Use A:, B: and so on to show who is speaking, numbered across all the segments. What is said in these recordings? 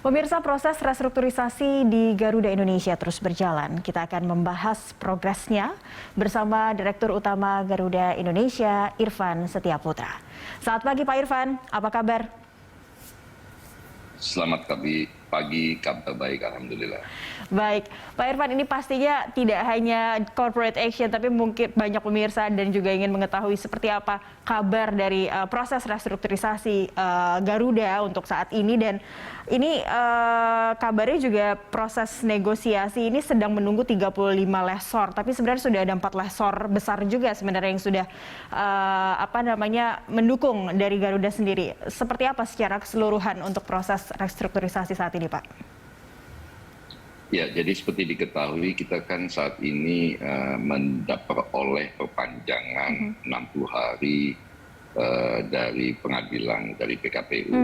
A: Pemirsa, proses restrukturisasi di Garuda Indonesia terus berjalan. Kita akan membahas progresnya bersama Direktur Utama Garuda Indonesia, Irfan Setiaputra. Selamat pagi Pak Irfan, apa kabar?
B: Selamat pagi, kabar baik, alhamdulillah.
A: Baik, Pak Irfan, ini pastinya tidak hanya corporate action, tapi mungkin banyak pemirsa dan juga ingin mengetahui seperti apa kabar dari proses restrukturisasi Garuda untuk saat ini. Dan ini kabarnya juga proses negosiasi ini sedang menunggu 35 lessor, tapi sebenarnya sudah ada 4 lessor besar juga sebenarnya yang sudah mendukung dari Garuda sendiri. Seperti apa secara keseluruhan untuk proses restrukturisasi saat ini, Pak?
B: Ya, jadi seperti diketahui kita kan saat ini mendapat oleh perpanjangan 60 hari dari pengadilan dari PKPU.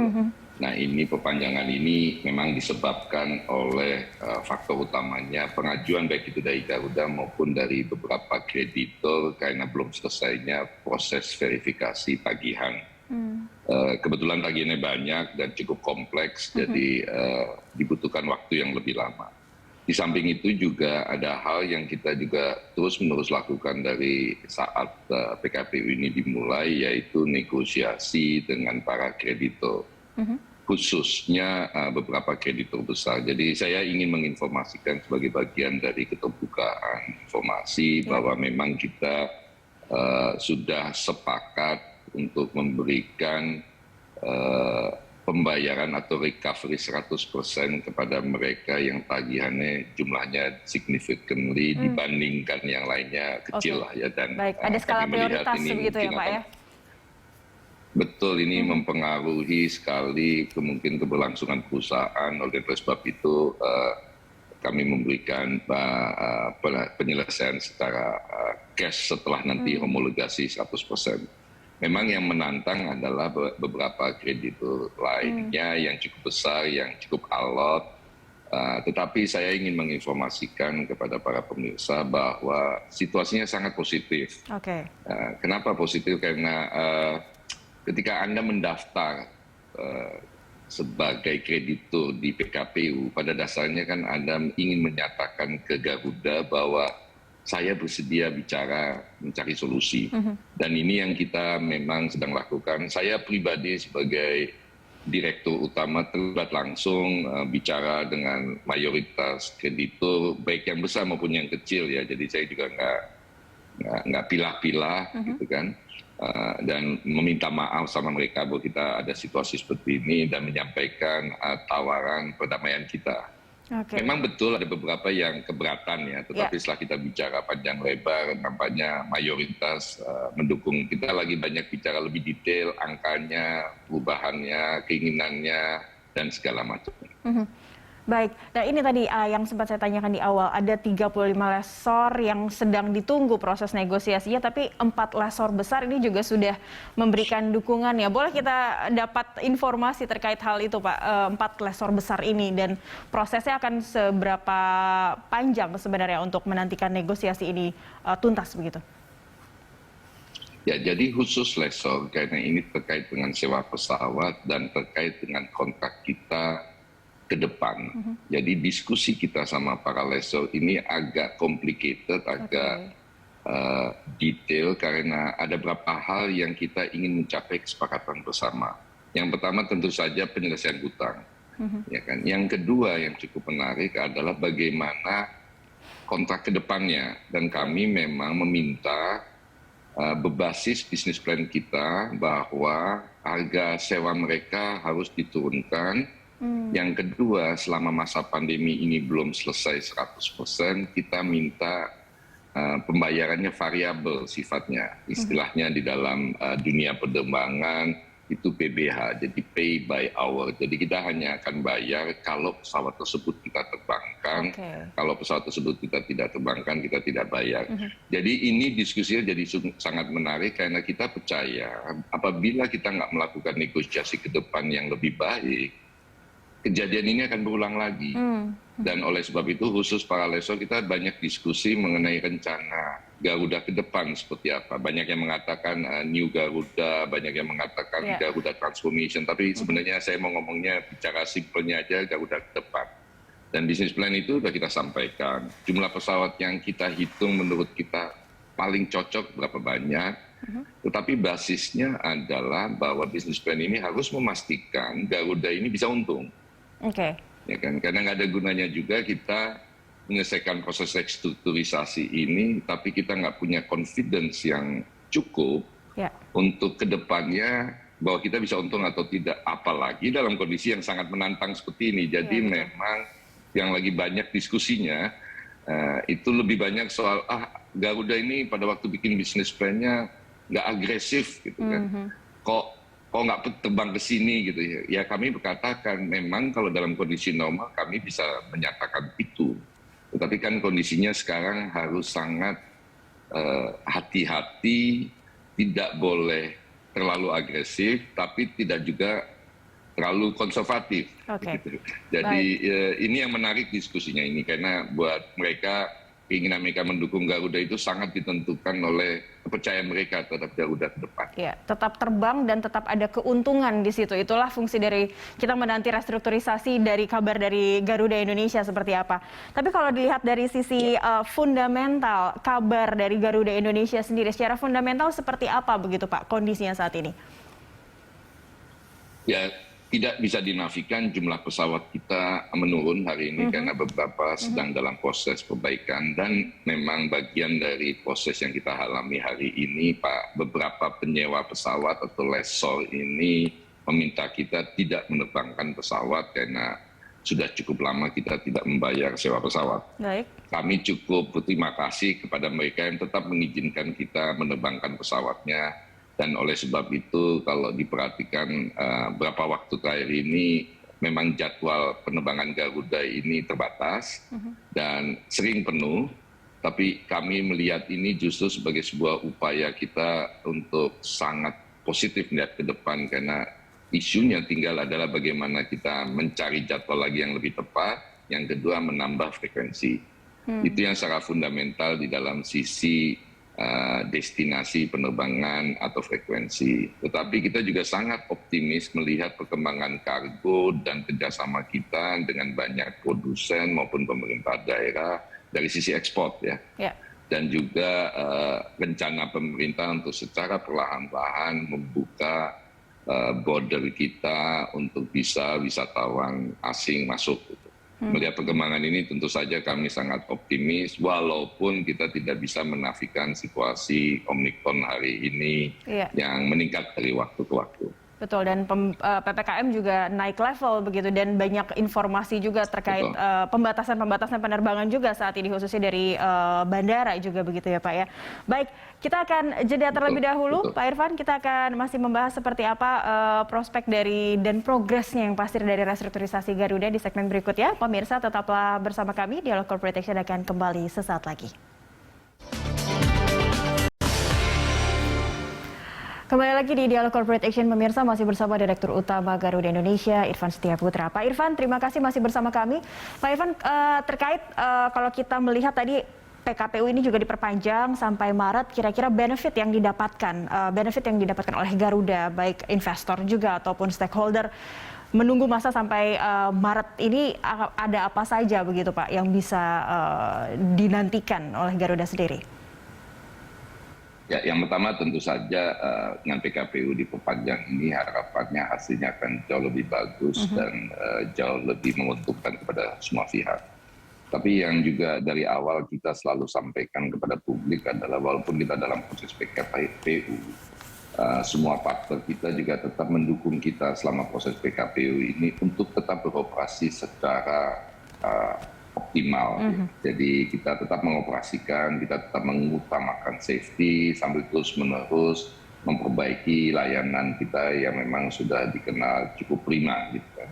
B: Nah, ini perpanjangan ini memang disebabkan oleh faktor utamanya pengajuan baik itu dari Garuda maupun dari beberapa kreditor karena belum selesainya proses verifikasi tagihan. Kebetulan tagihannya banyak dan cukup kompleks, jadi dibutuhkan waktu yang lebih lama. Di samping itu juga ada hal yang kita juga terus-menerus lakukan dari saat PKPU ini dimulai, yaitu negosiasi dengan para kreditor, khususnya beberapa kreditor besar. Jadi saya ingin menginformasikan sebagai bagian dari keterbukaan informasi bahwa memang kita sudah sepakat untuk memberikan pembayaran atau recovery 100% kepada mereka yang tagihannya jumlahnya significantly dibandingkan yang lainnya kecil lah ya. Dan
A: baik, ada skala prioritas begitu ya Pak ya?
B: Betul, ini mempengaruhi sekali kemungkinan keberlangsungan perusahaan. Oleh sebab itu kami memberikan penyelesaian secara cash setelah nanti homologasi 100%. Memang yang menantang adalah beberapa kreditur lainnya yang cukup besar, yang cukup alot. Tetapi saya ingin menginformasikan kepada para pemirsa bahwa situasinya sangat positif. Kenapa positif? Karena ketika Anda mendaftar sebagai kreditur di PKPU, pada dasarnya kan Anda ingin menyatakan ke Garuda bahwa saya bersedia bicara mencari solusi. Dan ini yang kita memang sedang lakukan. Saya pribadi sebagai direktur utama terlibat langsung bicara dengan mayoritas kreditur, baik yang besar maupun yang kecil ya. Jadi saya juga nggak pilah-pilah gitu kan. Dan meminta maaf sama mereka bahwa kita ada situasi seperti ini dan menyampaikan tawaran perdamaian kita. Memang betul ada beberapa yang keberatan ya, tetapi setelah kita bicara panjang lebar, nampaknya mayoritas mendukung. Kita lagi banyak bicara lebih detail, angkanya, perubahannya, keinginannya, dan segala macam.
A: Baik, nah ini tadi yang sempat saya tanyakan di awal, ada 35 lessor yang sedang ditunggu proses negosiasinya, tapi 4 lessor besar ini juga sudah memberikan dukungan ya. Boleh kita dapat informasi terkait hal itu Pak, 4 lessor besar ini, dan prosesnya akan seberapa panjang sebenarnya untuk menantikan negosiasi ini tuntas begitu?
B: Ya, jadi khusus lessor karena ini terkait dengan sewa pesawat dan terkait dengan kontrak kita ke depan. Jadi diskusi kita sama para lessor ini agak complicated, agak detail karena ada beberapa hal yang kita ingin mencapai kesepakatan bersama. Yang pertama tentu saja penyelesaian hutang. Ya kan? Yang kedua yang cukup menarik adalah bagaimana kontrak ke depannya, dan kami memang meminta berbasis bisnis plan kita bahwa harga sewa mereka harus diturunkan. Yang kedua, selama masa pandemi ini belum selesai 100%, kita minta pembayarannya variabel sifatnya. Istilahnya di dalam dunia penerbangan itu PBH, jadi pay by hour. Jadi kita hanya akan bayar kalau pesawat tersebut kita terbangkan. Kalau pesawat tersebut kita tidak terbangkan, kita tidak bayar. Jadi ini diskusinya jadi sangat menarik karena kita percaya apabila kita nggak melakukan negosiasi ke depan yang lebih baik, kejadian ini akan berulang lagi. Dan oleh sebab itu khusus para lessor kita banyak diskusi mengenai rencana Garuda ke depan seperti apa. Banyak yang mengatakan New Garuda, banyak yang mengatakan Garuda Transformation. Tapi sebenarnya saya mau ngomongnya bicara simpelnya aja Garuda ke depan. Dan bisnis plan itu sudah kita sampaikan. Jumlah pesawat yang kita hitung menurut kita paling cocok berapa banyak. Tetapi basisnya adalah bahwa bisnis plan ini harus memastikan Garuda ini bisa untung.
A: Oke.
B: Ya kan? Karena nggak ada gunanya juga kita menyelesaikan proses restrukturisasi ini, tapi kita nggak punya confidence yang cukup untuk kedepannya bahwa kita bisa untung atau tidak. Apalagi dalam kondisi yang sangat menantang seperti ini. Jadi memang yang lagi banyak diskusinya itu lebih banyak soal Garuda ini pada waktu bikin bisnis plan-nya nggak agresif gitu kan. Kok nggak terbang ke sini gitu ya. Ya kami berkatakan memang kalau dalam kondisi normal kami bisa menyatakan itu. Tetapi kan kondisinya sekarang harus sangat hati-hati, tidak boleh terlalu agresif, tapi tidak juga terlalu konservatif. Gitu. Jadi ini yang menarik diskusinya ini, karena buat mereka keinginan mereka mendukung Garuda itu sangat ditentukan oleh kepercayaan mereka terhadap Garuda ke depan.
A: Ya, tetap terbang dan tetap ada keuntungan di situ. Itulah fungsi dari kita menanti restrukturisasi dari kabar dari Garuda Indonesia seperti apa. Tapi kalau dilihat dari sisi fundamental kabar dari Garuda Indonesia sendiri, secara fundamental seperti apa begitu Pak kondisinya saat ini?
B: Ya, tidak bisa dinafikan jumlah pesawat kita menurun hari ini karena beberapa sedang dalam proses perbaikan, dan memang bagian dari proses yang kita alami hari ini Pak, beberapa penyewa pesawat atau lessor ini meminta kita tidak menerbangkan pesawat karena sudah cukup lama kita tidak membayar sewa pesawat.
A: Baik.
B: Kami cukup berterima kasih kepada mereka yang tetap mengizinkan kita menerbangkan pesawatnya. Dan oleh sebab itu kalau diperhatikan beberapa waktu terakhir ini memang jadwal penerbangan Garuda ini terbatas dan sering penuh. Tapi kami melihat ini justru sebagai sebuah upaya kita untuk sangat positif melihat ke depan, karena isunya tinggal adalah bagaimana kita mencari jadwal lagi yang lebih tepat. Yang kedua menambah frekuensi. Itu yang secara fundamental di dalam sisi destinasi penerbangan atau frekuensi. Tetapi kita juga sangat optimis melihat perkembangan kargo dan kerjasama kita dengan banyak produsen maupun pemerintah daerah dari sisi ekspor ya. Dan juga rencana pemerintah untuk secara perlahan-lahan membuka border kita untuk bisa wisatawan asing masuk. Melihat perkembangan ini tentu saja kami sangat optimis, walaupun kita tidak bisa menafikan situasi Omikron hari ini yang meningkat dari waktu ke waktu.
A: Betul, dan PPKM juga naik level begitu, dan banyak informasi juga terkait pembatasan-pembatasan penerbangan juga saat ini khususnya dari bandara juga begitu ya Pak ya. Baik, kita akan jeda terlebih dahulu Pak Irfan, kita akan masih membahas seperti apa prospek dari dan progresnya yang pasti dari restrukturisasi Garuda di segmen berikutnya. Pemirsa tetaplah bersama kami, Dialog Corporate Action akan kembali sesaat lagi. Kembali lagi di Dialog Corporate Action, pemirsa, masih bersama Direktur Utama Garuda Indonesia, Irfan Setiaputra. Pak Irfan, terima kasih masih bersama kami. Pak Irfan, terkait kalau kita melihat tadi PKPU ini juga diperpanjang sampai Maret, kira-kira benefit yang didapatkan oleh Garuda, baik investor juga ataupun stakeholder, menunggu masa sampai Maret ini ada apa saja begitu Pak yang bisa dinantikan oleh Garuda sendiri?
B: Ya, yang pertama tentu saja dengan PKPU diperpanjang ini harapannya hasilnya akan jauh lebih bagus dan jauh lebih menguntungkan kepada semua pihak. Tapi yang juga dari awal kita selalu sampaikan kepada publik adalah walaupun kita dalam proses PKPU, semua partner kita juga tetap mendukung kita selama proses PKPU ini untuk tetap beroperasi secara optimal. Jadi kita tetap mengoperasikan, kita tetap mengutamakan safety sambil terus-menerus memperbaiki layanan kita yang memang sudah dikenal cukup prima gitu kan.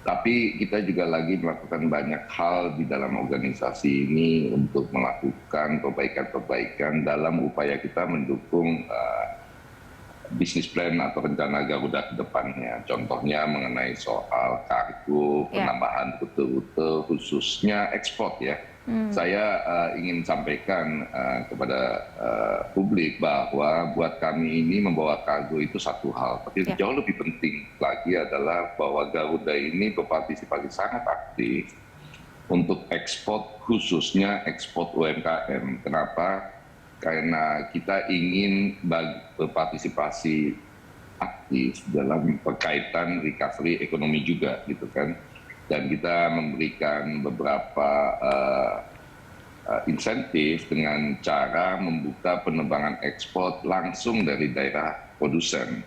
B: Tapi kita juga lagi melakukan banyak hal di dalam organisasi ini untuk melakukan perbaikan-perbaikan dalam upaya kita mendukung bisnis plan atau rencana Garuda ke depannya. Contohnya mengenai soal kargo, penambahan rute-rute khususnya ekspor ya. Saya ingin sampaikan kepada publik bahwa buat kami ini membawa kargo itu satu hal, tapi jauh lebih penting lagi adalah bahwa Garuda ini berpartisipasi sangat aktif untuk ekspor, khususnya ekspor UMKM. Kenapa? Karena kita ingin berpartisipasi aktif dalam berkaitan recovery ekonomi juga, gitu kan. Dan kita memberikan beberapa insentif dengan cara membuka penerbangan ekspor langsung dari daerah produsen.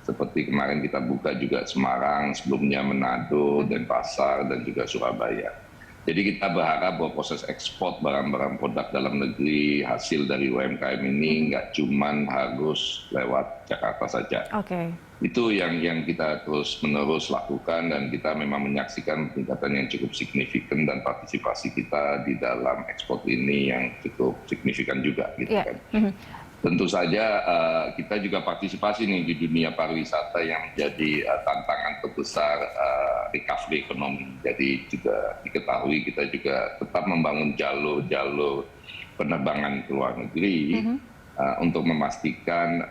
B: Seperti kemarin kita buka juga Semarang, sebelumnya Manado, Denpasar, dan juga Surabaya. Jadi kita berharap bahwa proses ekspor barang-barang produk dalam negeri hasil dari UMKM ini nggak cuman harus lewat Jakarta saja. Itu yang kita terus-menerus lakukan, dan kita memang menyaksikan peningkatan yang cukup signifikan dan partisipasi kita di dalam ekspor ini yang cukup signifikan juga, gitu kan. Tentu saja kita juga partisipasi nih di dunia pariwisata yang menjadi tantangan terbesar recovery ekonomi. Jadi juga diketahui kita juga tetap membangun jalur-jalur penerbangan ke luar negeri untuk memastikan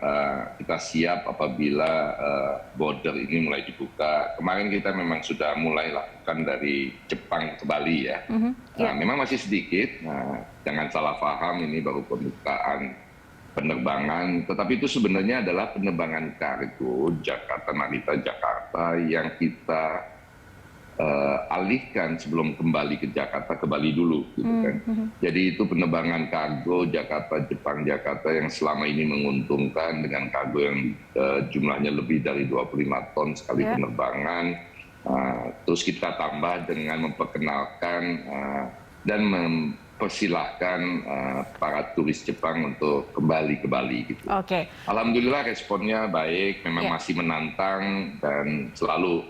B: kita siap apabila border ini mulai dibuka. Kemarin kita memang sudah mulai lakukan dari Jepang ke Bali ya. Memang masih sedikit, jangan salah paham, ini baru pembukaan penerbangan, tetapi itu sebenarnya adalah penerbangan kargo Jakarta Narita Jakarta yang kita alihkan sebelum kembali ke Jakarta, ke Bali dulu, gitu kan. Jadi itu penerbangan kargo Jakarta Jepang Jakarta yang selama ini menguntungkan dengan kargo yang jumlahnya lebih dari 25 ton sekali penerbangan. Terus kita tambah dengan memperkenalkan dan persilahkan para turis Jepang untuk kembali ke Bali, gitu. Alhamdulillah responnya baik, memang masih menantang dan selalu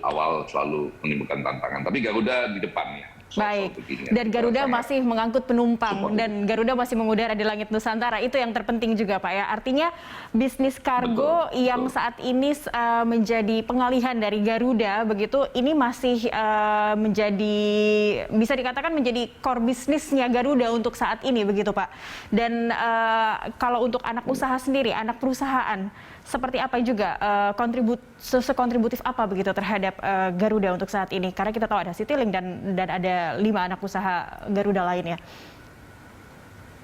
B: menimbulkan tantangan. Tapi Garuda di depannya.
A: Baik, dan Garuda masih mengangkut penumpang dan Garuda masih mengudara di langit Nusantara, itu yang terpenting juga Pak ya. Artinya bisnis kargo yang saat ini menjadi pengalihan dari Garuda begitu, ini masih menjadi, bisa dikatakan menjadi core bisnisnya Garuda untuk saat ini begitu Pak. Dan kalau untuk anak usaha sendiri, anak perusahaan, seperti apa juga sekontributif apa begitu terhadap Garuda untuk saat ini? Karena kita tahu ada Citylink dan ada 5 anak usaha Garuda lainnya.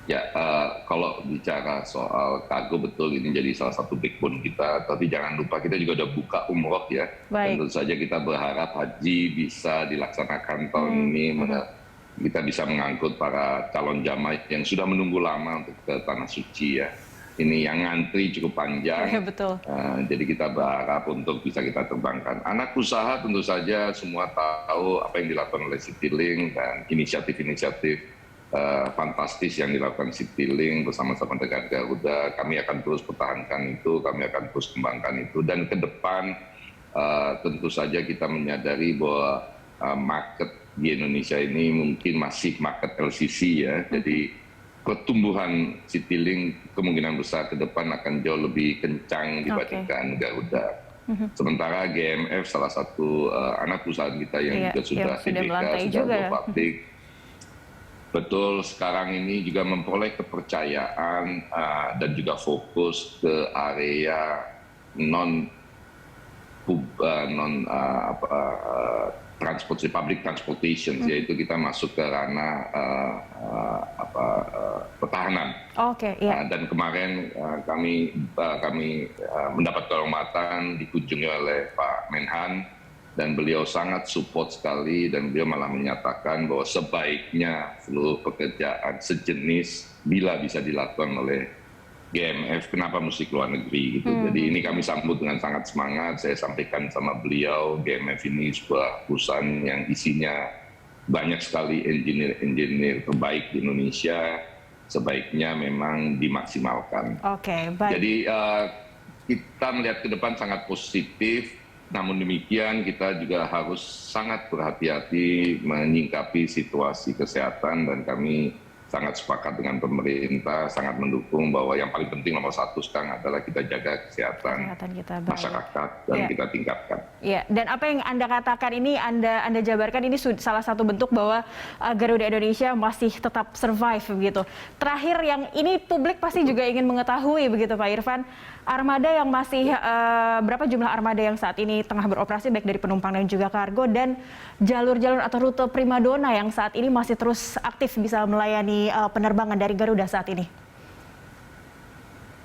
B: Ya, kalau bicara soal kargo, betul ini jadi salah satu backbone kita. Tapi jangan lupa kita juga udah buka umroh ya. Tentu saja kita berharap haji bisa dilaksanakan tahun ini. Kita bisa mengangkut para calon jamaah yang sudah menunggu lama untuk ke Tanah Suci ya. Ini yang ngantri cukup panjang, jadi kita berharap untuk bisa kita terbangkan. Anak usaha tentu saja semua tahu apa yang dilakukan oleh Citylink dan inisiatif-inisiatif fantastis yang dilakukan Citylink bersama-sama dengan Garuda. Kami akan terus pertahankan itu, kami akan terus kembangkan itu. Dan ke depan tentu saja kita menyadari bahwa market di Indonesia ini mungkin masih market LCC ya, jadi pertumbuhan Citylink kemungkinan besar ke depan akan jauh lebih kencang dibandingkan Garuda. Sementara GMF salah satu anak perusahaan kita yang juga sudah TBK, sudah go-public. Betul, sekarang ini juga memperoleh kepercayaan dan juga fokus ke area public transportation, yaitu kita masuk ke ranah pertahanan. Dan kemarin kami mendapat kehormatan dikunjungi oleh Pak Menhan, dan beliau sangat support sekali, dan beliau malah menyatakan bahwa sebaiknya seluruh pekerjaan sejenis bila bisa dilakukan oleh GMF, kenapa mesti keluar negeri gitu. Jadi ini kami sambut dengan sangat semangat. Saya sampaikan sama beliau, GMF ini sebuah perusahaan yang isinya banyak sekali engineer terbaik di Indonesia, sebaiknya memang dimaksimalkan. Jadi kita melihat ke depan sangat positif, namun demikian kita juga harus sangat berhati-hati menyingkapi situasi kesehatan, dan kami sangat sepakat dengan pemerintah, sangat mendukung bahwa yang paling penting nomor satu sekarang adalah kita jaga kesehatan
A: kita, baik.
B: masyarakat dan kita tingkatkan.
A: Ya, dan apa yang Anda katakan ini, Anda jabarkan ini salah satu bentuk bahwa Garuda Indonesia masih tetap survive begitu. Terakhir yang ini publik pasti juga ingin mengetahui begitu Pak Irfan, armada yang masih berapa jumlah armada yang saat ini tengah beroperasi baik dari penumpang dan juga kargo, dan jalur-jalur atau rute primadona yang saat ini masih terus aktif bisa melayani penerbangan dari Garuda saat ini.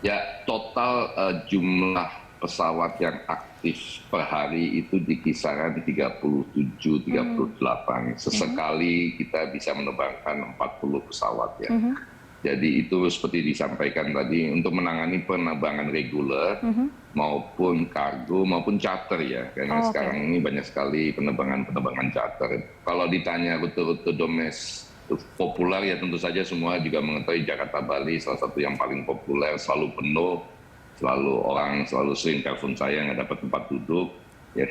B: Ya, total jumlah pesawat yang aktif per hari itu di kisaran 37-38. Sesekali kita bisa menerbangkan 40 pesawat ya. Jadi itu seperti disampaikan tadi, untuk menangani penerbangan reguler maupun kargo maupun charter ya. Karena sekarang ini banyak sekali penerbangan charter. Kalau ditanya rute-rute domestik populer ya tentu saja semua juga mengetahui Jakarta Bali salah satu yang paling populer, selalu penuh, selalu sering telepon saya nggak dapat tempat duduk ya.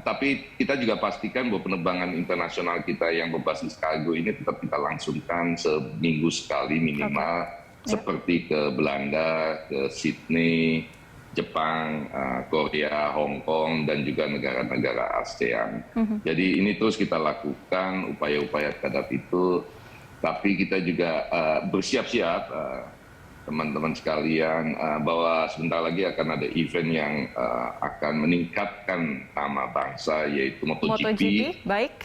B: Tapi kita juga pastikan bahwa penerbangan internasional kita yang berbasis kargo ini tetap kita langsungkan seminggu sekali minimal, seperti ke Belanda, ke Sydney, Jepang, Korea, Hong Kong, dan juga negara-negara ASEAN. Jadi ini terus kita lakukan upaya-upaya terhadap itu, tapi kita juga bersiap-siap, teman-teman sekalian, bahwa sebentar lagi akan ada event yang akan meningkatkan nama bangsa, yaitu MotoGP.
A: Baik.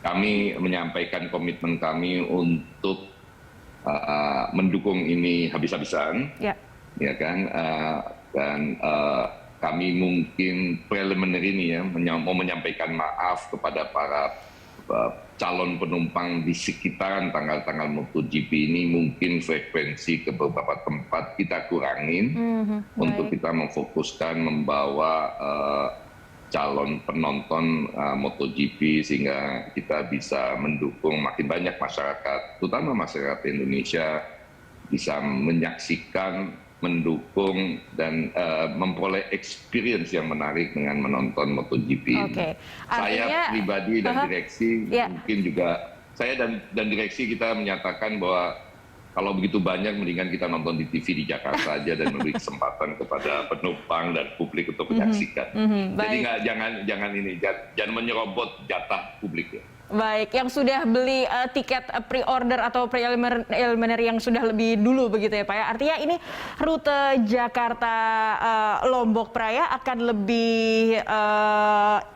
B: Kami menyampaikan komitmen kami untuk mendukung ini habis-habisan. Ya kan, dan kami mungkin preliminary ini ya mau menyampaikan maaf kepada para calon penumpang di sekitaran tanggal-tanggal MotoGP ini, mungkin frekuensi ke beberapa tempat kita kurangin untuk kita memfokuskan membawa calon penonton MotoGP sehingga kita bisa mendukung makin banyak masyarakat, terutama masyarakat Indonesia, bisa menyaksikan, mendukung, dan memperoleh experience yang menarik dengan menonton MotoGP. Saya pribadi dan direksi mungkin juga, saya dan direksi kita menyatakan bahwa kalau begitu banyak mendingan kita nonton di TV di Jakarta aja dan memberi kesempatan kepada penumpang dan publik untuk menyaksikan. Jadi jangan menyerobot jatah publik ya.
A: Baik, yang sudah beli tiket pre-order atau preliminary yang sudah lebih dulu begitu ya Pak ya. Artinya ini rute Jakarta Lombok Praya akan lebih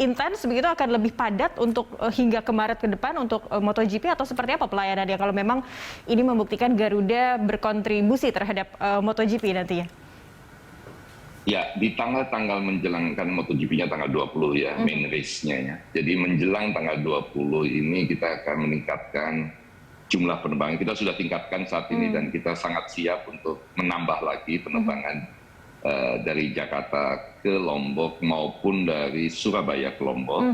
A: intens begitu, akan lebih padat untuk hingga ke Maret ke depan untuk MotoGP, atau seperti apa pelayanannya kalau memang ini membuktikan Garuda berkontribusi terhadap MotoGP nantinya?
B: Ya, di tanggal-tanggal menjelangkan MotoGP-nya tanggal 20 ya, main race-nya ya. Jadi menjelang tanggal 20 ini kita akan meningkatkan jumlah penerbangan. Kita sudah tingkatkan saat ini dan kita sangat siap untuk menambah lagi penerbangan dari Jakarta ke Lombok maupun dari Surabaya ke Lombok.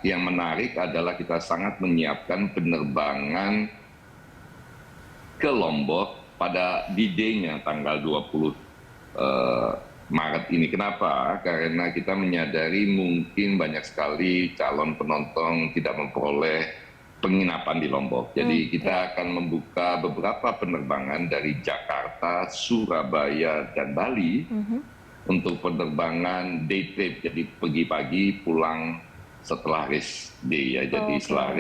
B: Yang menarik adalah kita sangat menyiapkan penerbangan ke Lombok pada D-Day-nya tanggal 20 Maret ini. Kenapa? Karena kita menyadari mungkin banyak sekali calon penonton tidak memperoleh penginapan di Lombok. Jadi kita akan membuka beberapa penerbangan dari Jakarta, Surabaya, dan Bali untuk penerbangan day trip. Jadi pergi pagi, pulang setelah race day ya. Jadi setelah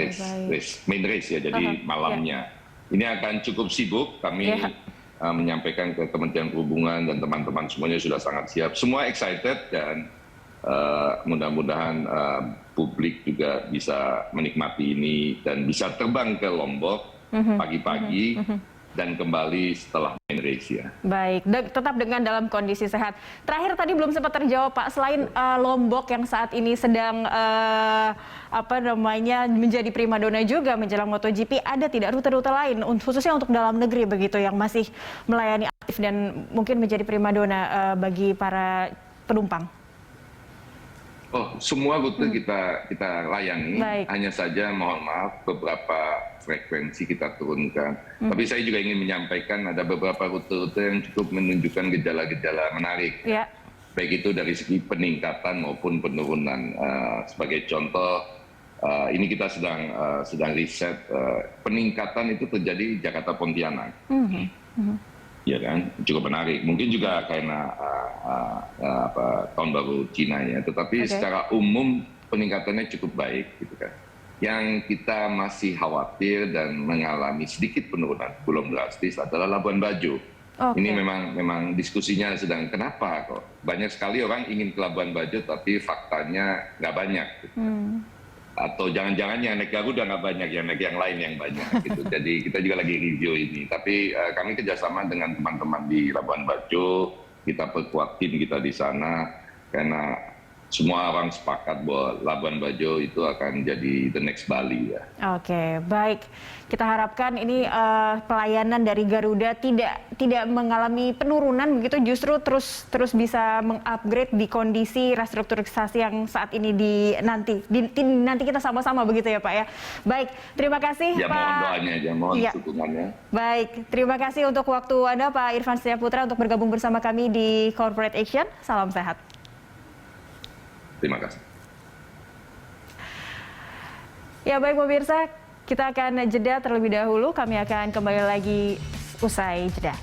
B: main race ya. Jadi malamnya. Ini akan cukup sibuk. Kami menyampaikan ke Kementerian Perhubungan dan teman-teman semuanya sudah sangat siap. Semua excited dan mudah-mudahan publik juga bisa menikmati ini dan bisa terbang ke Lombok pagi-pagi dan kembali setelah main race ya.
A: Baik, tetap dengan dalam kondisi sehat. Terakhir tadi belum sempat terjawab Pak, selain Lombok yang saat ini sedang menjadi primadona juga menjelang MotoGP, ada tidak rute-rute lain khususnya untuk dalam negeri begitu yang masih melayani aktif dan mungkin menjadi primadona bagi para penumpang?
B: Oh, semua rute kita layani. Hanya saja mohon maaf beberapa frekuensi kita turunkan. Tapi saya juga ingin menyampaikan ada beberapa rute-rute yang cukup menunjukkan gejala-gejala menarik. Baik itu dari segi peningkatan maupun penurunan. Sebagai contoh, Ini kita sedang riset peningkatan itu terjadi Jakarta Pontianak. Ya kan, cukup menarik. Mungkin juga karena tahun baru Cina ya, tetapi secara umum peningkatannya cukup baik gitu kan. Yang kita masih khawatir dan mengalami sedikit penurunan, belum drastis, adalah Labuan Bajo. Ini memang diskusinya sedang kenapa kok banyak sekali orang ingin ke Labuan Bajo tapi faktanya nggak banyak. Gitu. Atau jangan-jangan yang naik Garuda nggak banyak, yang naik yang lain yang banyak gitu. Jadi kita juga lagi review ini. Tapi kami kerjasama dengan teman-teman di Labuan Bajo, kita perkuat tim kita di sana karena semua orang sepakat bahwa Labuan Bajo itu akan jadi the next Bali ya.
A: Oke, baik. Kita harapkan ini pelayanan dari Garuda tidak mengalami penurunan begitu, justru terus bisa mengupgrade di kondisi restrukturisasi yang saat ini nanti kita sama-sama begitu ya Pak ya. Baik, terima kasih
B: ya,
A: Pak.
B: Mohon doanya aja, mohon dukungannya.
A: Baik, terima kasih untuk waktu Anda Pak Irfan Setia Putra untuk bergabung bersama kami di Corporate Action. Salam sehat.
B: Terima kasih.
A: Ya baik pemirsa, kita akan jeda terlebih dahulu. Kami akan kembali lagi usai jeda.